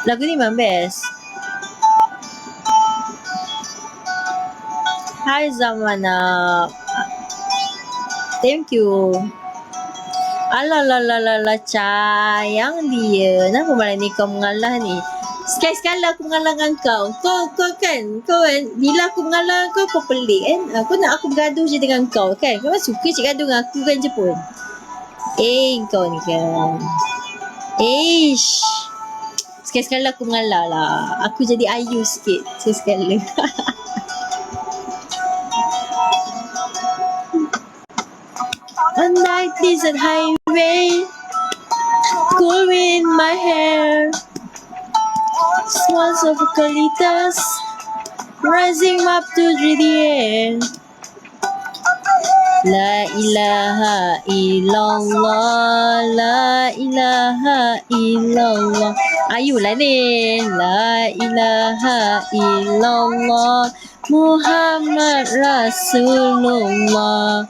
Lagu ni memang best. Hai Zamana. Thank you. Alah, sayang dia. Kenapa malam ni kau mengalah ni? Sekali-sekala aku mengalah dengan kau. Kau kan, bila aku mengalah dengan kau pelik kan? Kau nak aku bergaduh je dengan kau kan? Kau suka cik gaduh dengan aku kan je pun. Kau ni kan. Sekali-sekala aku mengalah lah. Aku jadi ayu sikit sekali-sekala. On that desert highway, cool wind in my hair, swirls of eucalyptus rising up to the air. La ilaha illallah, la ilaha illallah. Ayulah ni. La ilaha illallah, Muhammad Rasulullah.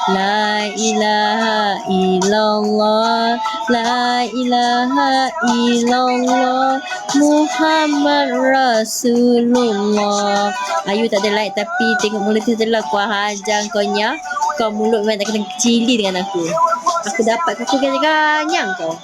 La ilaha illallah, la ilaha illallah, Muhammad Rasulullah. Ayu tak ada like tapi tengok mulut tu telah ku hajar kau nya. Kau mulut memang tak kena kecili dengan aku. Aku dapat kau ganyang kau.